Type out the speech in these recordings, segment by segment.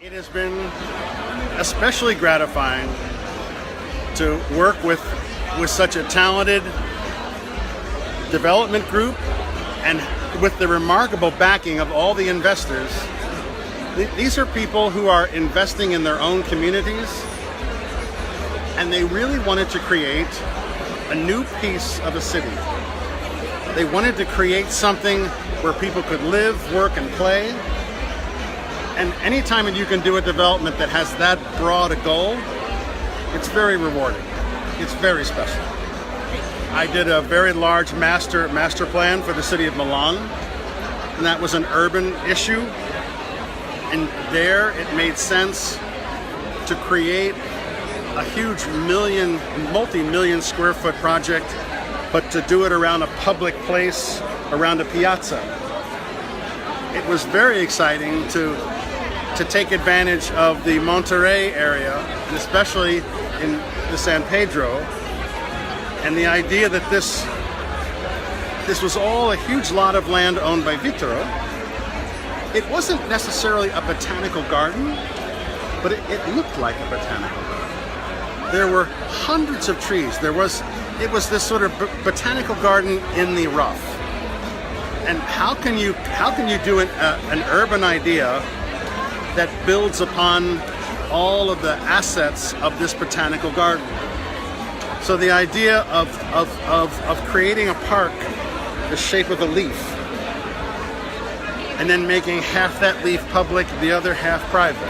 It has been especially gratifying to work with such a talented development group and with the remarkable backing of all the investors. These are people who are investing in their own communities, and they really wanted to create a new piece of a city. They wanted to create something where people could live, work, and play. And anytime that you can do a development that has that broad a goal, it's very rewarding. It's very special. I did a very large master plan for the city of Milan, and that was an urban issue. And there it made sense to create a huge multi-million square foot project, but to do it around a public place, around a piazza. It was very exciting to take advantage of the Monterrey area, and especially in the San Pedro, and the idea that this was all a huge lot of land owned by Vittoro. It wasn't necessarily a botanical garden, but it looked like a botanical garden. There were hundreds of trees. It was this sort of botanical garden in the rough. And how can you do an urban idea that builds upon all of the assets of this botanical garden? So the idea of creating a park the shape of a leaf, and then making half that leaf public, the other half private,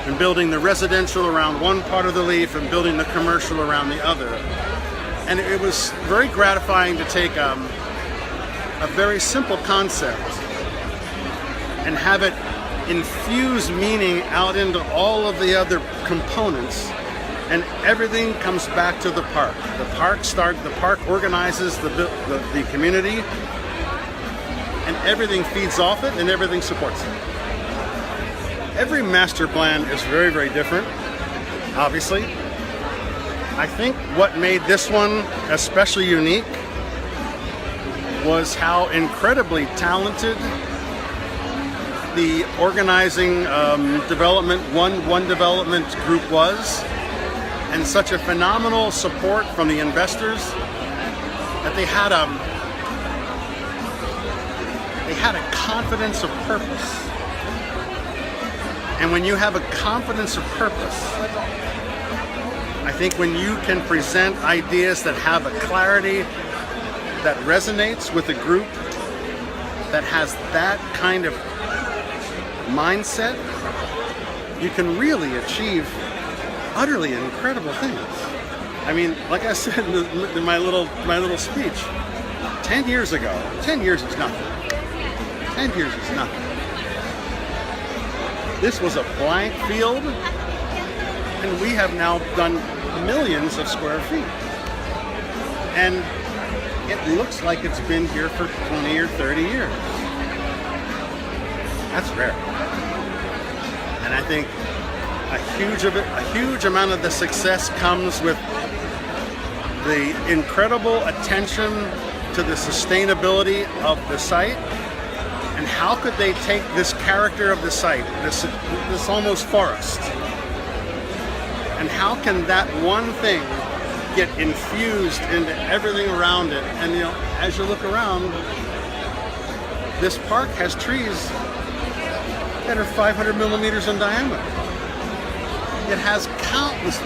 and building the residential around one part of the leaf and building the commercial around the other. And it was very gratifying to take a very simple concept and have it infuse meaning out into all of the other components, and everything comes back to the park. The park organizes the community, and everything feeds off it and everything supports it. Every master plan is very, very different, obviously. I think what made this one especially unique was how incredibly talented the organizing one development group was, and such a phenomenal support from the investors that they had a confidence of purpose. And when you have a confidence of purpose, I think when you can present ideas that have a clarity that resonates with a group that has that kind of mindset, you can really achieve utterly incredible things. I mean, like I said in my little speech, 10 years ago, 10 years is nothing. 10 years is nothing. This was a blank field, and we have now done millions of square feet. And it looks like it's been here for 20 or 30 years. That's rare. And I think a huge amount of the success comes with the incredible attention to the sustainability of the site, and how could they take this character of the site, this almost forest, and how can that one thing get infused into everything around it? And as you look around, this park has trees that are 500 millimeters in diameter. It has countless.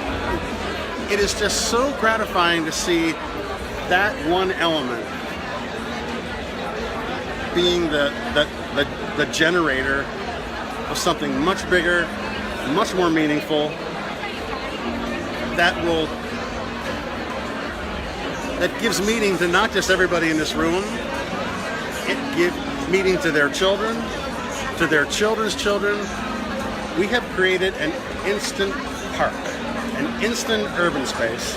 It is just so gratifying to see that one element being the generator of something much bigger, much more meaningful, that gives meaning to not just everybody in this room. It gives meaning to their children, to their children's children. We have created an instant park, an instant urban space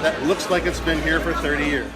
that looks like it's been here for 30 years.